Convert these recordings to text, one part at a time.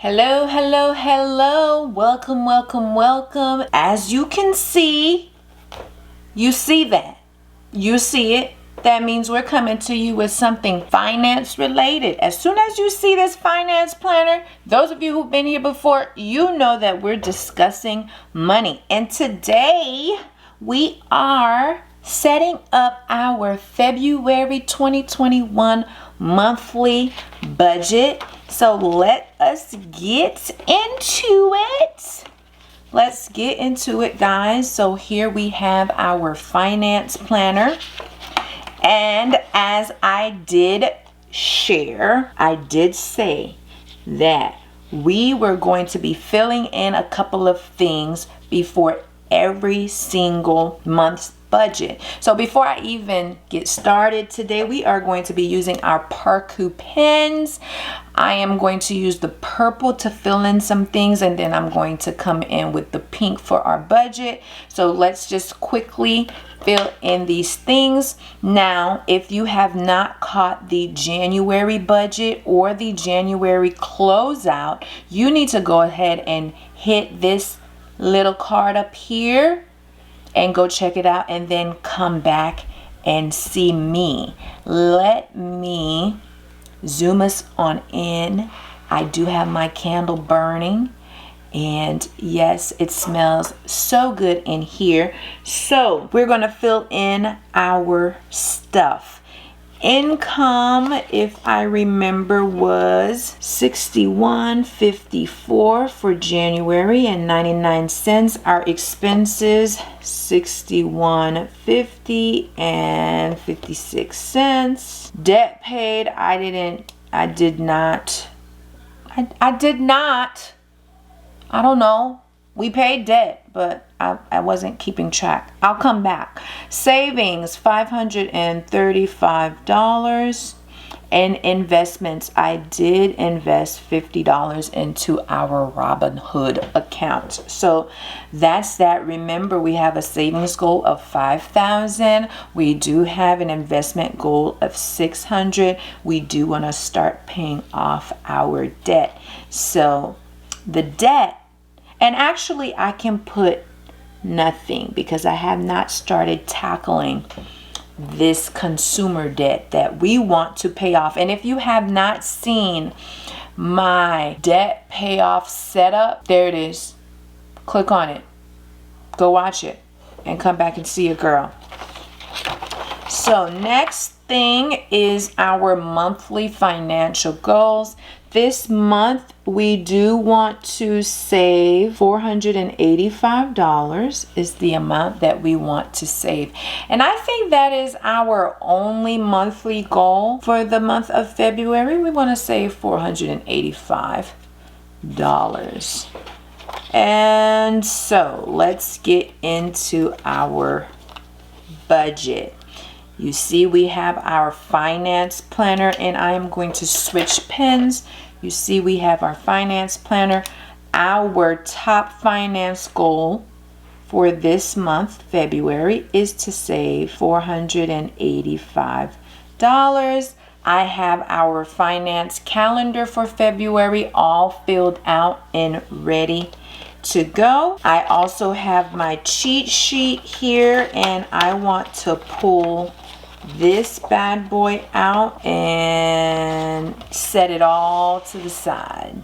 Hello, hello, hello. Welcome, welcome, welcome. As you can see, you see that. You see it. That means we're coming to you with something finance related. As soon as you see this finance planner, those of you who've been here before, you know that we're discussing money. And today we are setting up our February 2021 monthly budget. So let us get into it. Let's get into it, guys. So here we have our finance planner. And as I did share, I did say that we were going to be filling in a couple of things before every single month's budget. So before I even get started today, we are going to be using our Parku pens. I am going to use the purple to fill in some things, and then I'm going to come in with the pink for our budget. So let's just quickly fill in these things. Now, if you have not caught the January budget or the January closeout, you need to go ahead and hit this little card up here and go check it out, and then come back and see me. Let me zoom us on in. I do have my candle burning, and yes, it smells so good in here. So we're gonna fill in our stuff. Income, if I remember, was $61.54 for January and 99 cents. Our expenses, $61.50 and 56 cents. Debt paid, I did not. I don't know. We paid debt, but I wasn't keeping track. I'll come back. Savings, $535. And investments, I did invest $50 into our Robinhood account. So that's that. Remember, we have a savings goal of $5,000. We do have an investment goal of $600. We do want to start paying off our debt. So the debt, and actually I can put nothing because I have not started tackling this consumer debt that we want to pay off. And if you have not seen my debt payoff setup, there it is. Click on it. Go watch it and come back and see it, girl. So next thing is our monthly financial goals. This month we do want to save $485 is the amount that we want to save. And I think that is our only monthly goal for the month of February. We want to save $485. And so let's get into our budget. You see we have our finance planner, and I am going to switch pens. You see we have our finance planner. Our top finance goal for this month, February, is to save $485. I have our finance calendar for February all filled out and ready to go. I also have my cheat sheet here, and I want to pull this bad boy out and set it all to the side.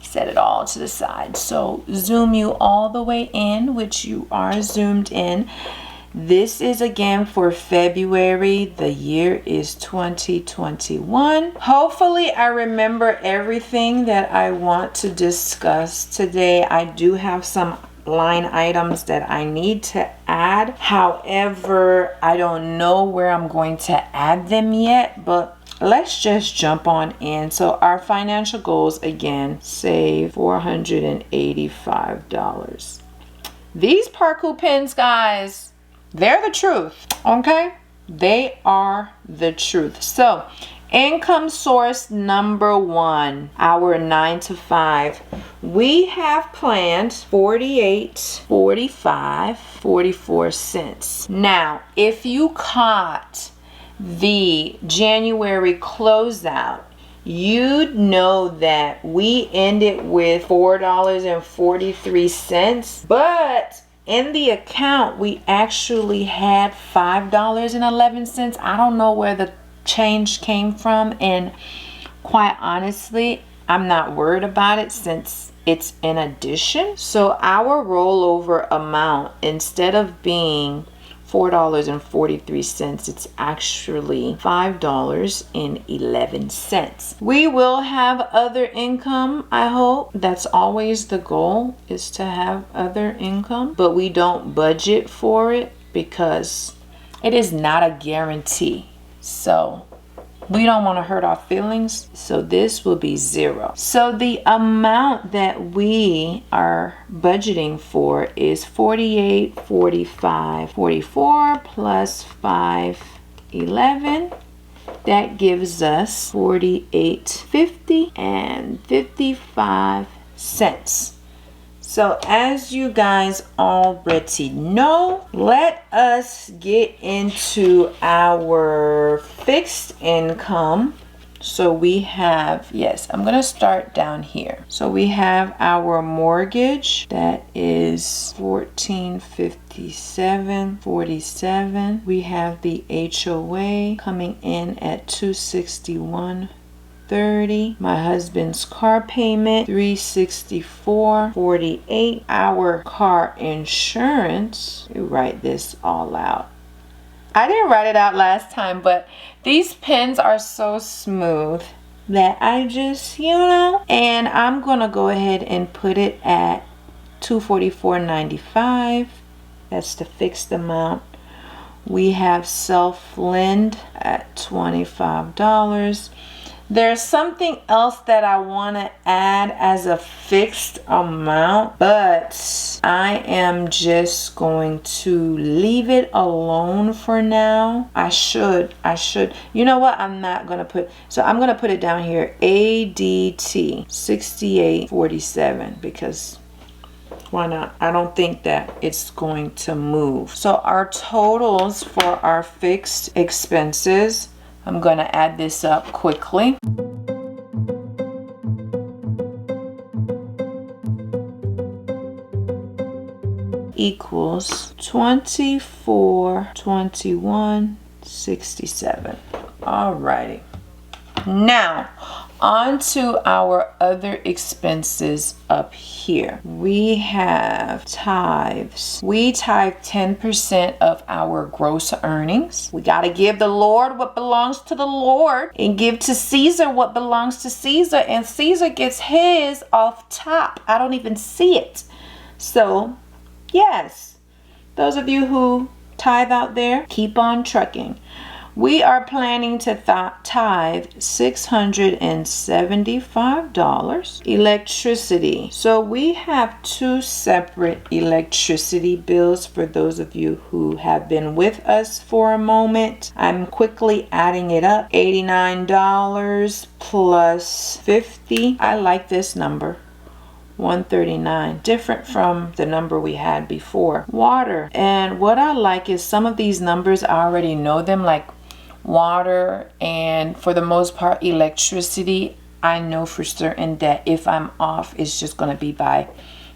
Set it all to the side. So zoom you all the way in, which you are zoomed in. This is again for February. The year is 2021. Hopefully I remember everything that I want to discuss today. I do have some line items that I need to add. However, I don't know where I'm going to add them yet, but let's just jump on in. So our financial goals again, save $485. These Parku pens, guys, they're the truth, okay? They are the truth. So income source number one, our 9 to 5. We have planned 44 cents. Now, if you caught the January closeout, you'd know that we ended with $4.43, but in the account we actually had $5.11. I don't know where the change came from, and quite honestly, I'm not worried about it since it's in addition. So our rollover amount, instead of being $4.43, it's actually $5.11. We will have other income, I hope. That's always the goal, is to have other income, but we don't budget for it because it is not a guarantee. So we don't want to hurt our feelings, so this will be zero. So the amount that we are budgeting for is 48, 45, 44 plus 511. That gives us 48.50 and 55 cents. So as you guys already know, let us get into our fixed income. So we have, yes, I'm going to start down here. So we have our mortgage, that is $1457.47. We have the HOA coming in at $261.30. My husband's car payment $364.48. Our car insurance, you write this all out. I didn't write it out last time, but these pens are so smooth that I just, and I'm gonna go ahead and put it at $244.95. That's the fixed amount. We have self-lend at $25. There's something else that I want to add as a fixed amount, but I am just going to leave it alone for now. I should. You know what? I'm not going to put, so I'm going to put it down here, ADT 6847, because why not? I don't think that it's going to move. So our totals for our fixed expenses, I'm going to add this up quickly. Equals 2421.67. Alrighty. Now, on to our other expenses up here. We have tithes. We tithe 10% of our gross earnings. We got to give the Lord what belongs to the Lord and give to Caesar what belongs to Caesar. And Caesar gets his off top. I don't even see it. So, yes, those of you who tithe out there, keep on trucking. We are planning to tithe $675. Electricity. So we have two separate electricity bills for those of you who have been with us for a moment. I'm quickly adding it up. $89 plus 50. I like this number. 139, different from the number we had before. Water. And what I like is some of these numbers, I already know them, like water, and for the most part electricity, I know for certain that if I'm off, it's just going to be by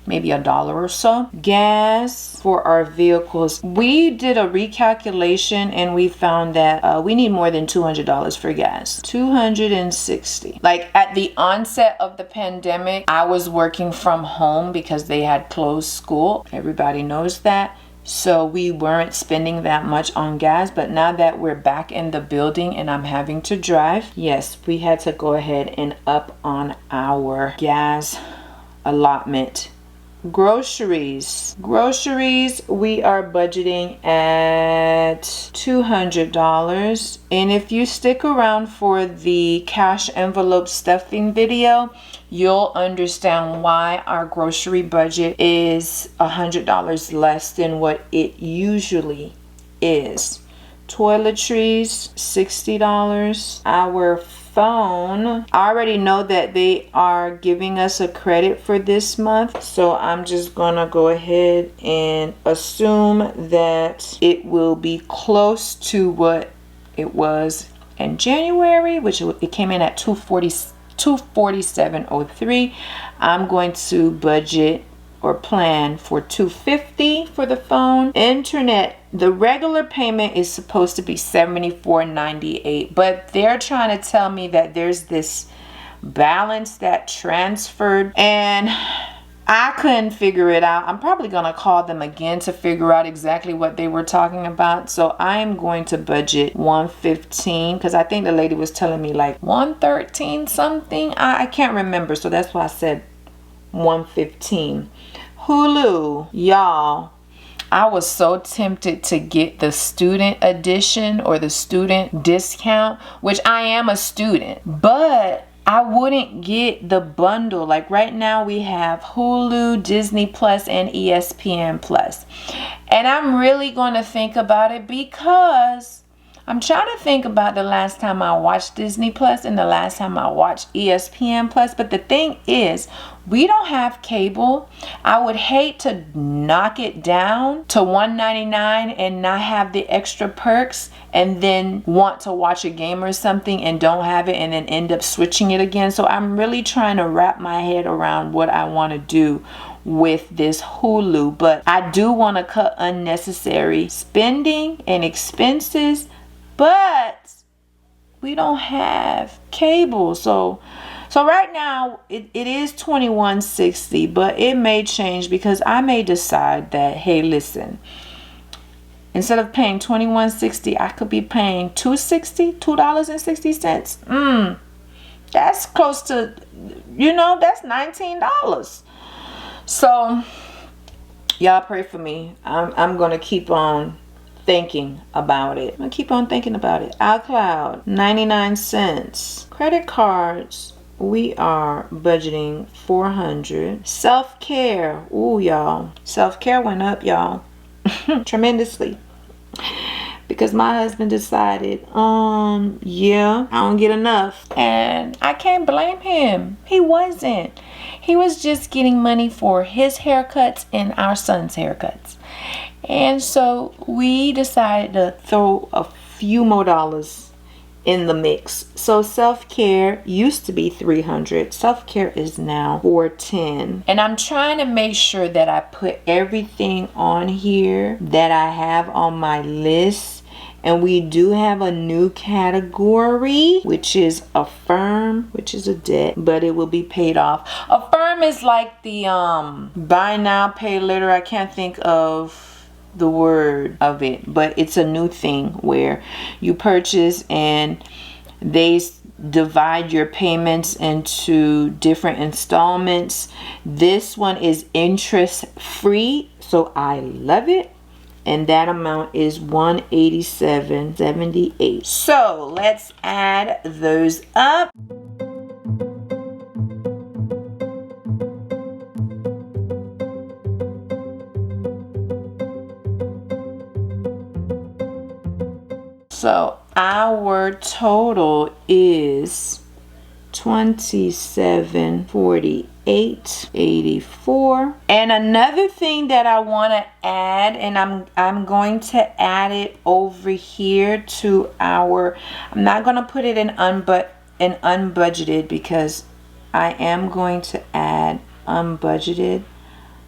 maybe $1 or so. Gas for our vehicles. We did a recalculation and we found that we need more than $200 for gas. $260. Like at the onset of the pandemic, I was working from home because they had closed school. Everybody knows that. So we weren't spending that much on gas, but now that we're back in the building and I'm having to drive, yes, we had to go ahead and up on our gas allotment. Groceries. Groceries, we are budgeting at $200. And if you stick around for the cash envelope stuffing video, you'll understand why our grocery budget is $100 less than what it usually is. Toiletries, $60. Our phone, I already know that they are giving us a credit for this month, so I'm just gonna go ahead and assume that it will be close to what it was in January, which it came in at $247.03. I'm going to budget or plan for $250 for the phone. Internet, the regular payment is supposed to be $74.98, but they're trying to tell me that there's this balance that transferred, and I couldn't figure it out. I'm probably gonna call them again to figure out exactly what they were talking about. So I am going to budget $115, because I think the lady was telling me like $113 something. I can't remember, so that's why I said $115. Hulu, y'all, I was so tempted to get the student edition or the student discount, which I am a student, but I wouldn't get the bundle. Like right now we have Hulu, Disney Plus, and ESPN Plus. And I'm really going to think about it, because I'm trying to think about the last time I watched Disney Plus and the last time I watched ESPN Plus. But the thing is, we don't have cable. I would hate to knock it down to $199 and not have the extra perks, and then want to watch a game or something and don't have it, and then end up switching it again. So I'm really trying to wrap my head around what I want to do with this Hulu. But I do want to cut unnecessary spending and expenses, but we don't have cable. So right now it is $21.60, but it may change, because I may decide that, hey, listen, instead of paying $21.60, I could be paying $2.60. That's close to, that's $19. So y'all pray for me. I'm gonna keep on thinking about it. I'm gonna keep on thinking about it. iCloud, 99 cents. Credit cards, we are budgeting $400. Self-care, ooh, y'all. Self-care went up, y'all. Tremendously. Because my husband decided, yeah, I don't get enough. And I can't blame him. He wasn't. He was just getting money for his haircuts and our son's haircuts. And so we decided to throw a few more dollars in the mix. So self-care used to be $300. Self-care is now $410. And I'm trying to make sure that I put everything on here that I have on my list. And we do have a new category, which is Affirm, which is a debt, but it will be paid off. Affirm is like the buy now, pay later. I can't think of the word of it, but it's a new thing where you purchase and they divide your payments into different installments. This one is interest free, so I love it. And that amount is $187.78. So let's add those up. So our total is $27.48.84. And another thing that I want to add, and I'm going to add it over here to our, I'm not going to put it in unbudgeted, because I am going to add unbudgeted.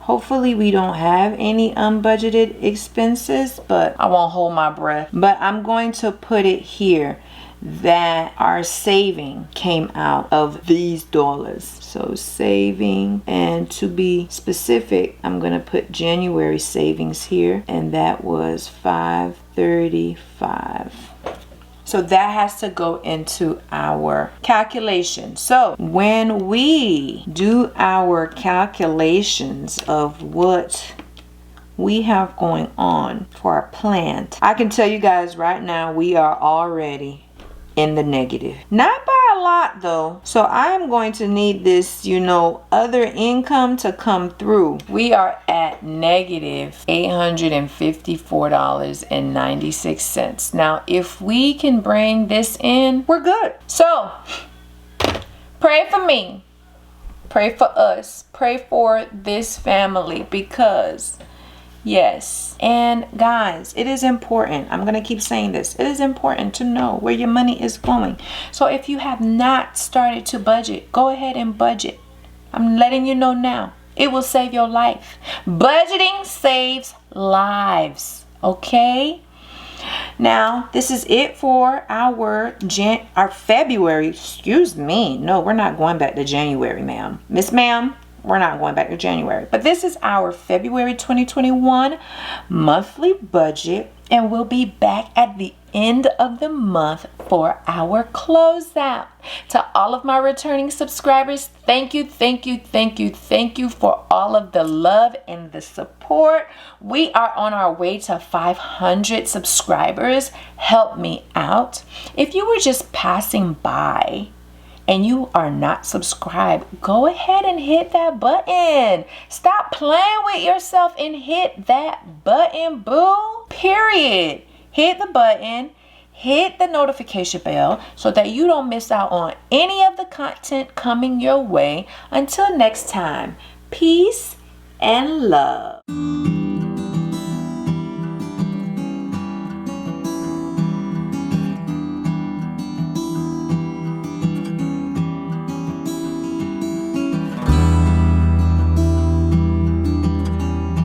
Hopefully we don't have any unbudgeted expenses, but I won't hold my breath. But I'm going to put it here that our saving came out of these dollars. So saving, and to be specific, I'm going to put January savings here, and that was $535. So that has to go into our calculation. So when we do our calculations of what we have going on for our plant, I can tell you guys right now, we are already in the negative. Not by a lot though. So I am going to need this, other income to come through. We are at negative $854.96. Now, if we can bring this in, we're good. So pray for me. Pray for us. Pray for this family, because Yes. And guys, it is important. I'm going to keep saying this. It is important to know where your money is going. So if you have not started to budget, go ahead and budget. I'm letting you know now. It will save your life. Budgeting saves lives. Okay? Now, this is it for our February. Excuse me. No, we're not going back to January, ma'am. Miss Ma'am, we're not going back to January. But this is our February 2021 monthly budget. And we'll be back at the end of the month for our closeout. To all of my returning subscribers, thank you for all of the love and the support. We are on our way to 500 subscribers. Help me out. If you were just passing by and you are not subscribed, go ahead and hit that button. Stop playing with yourself and hit that button, boo. Period. Hit the button. Hit the notification bell so that you don't miss out on any of the content coming your way. Until next time, peace and love.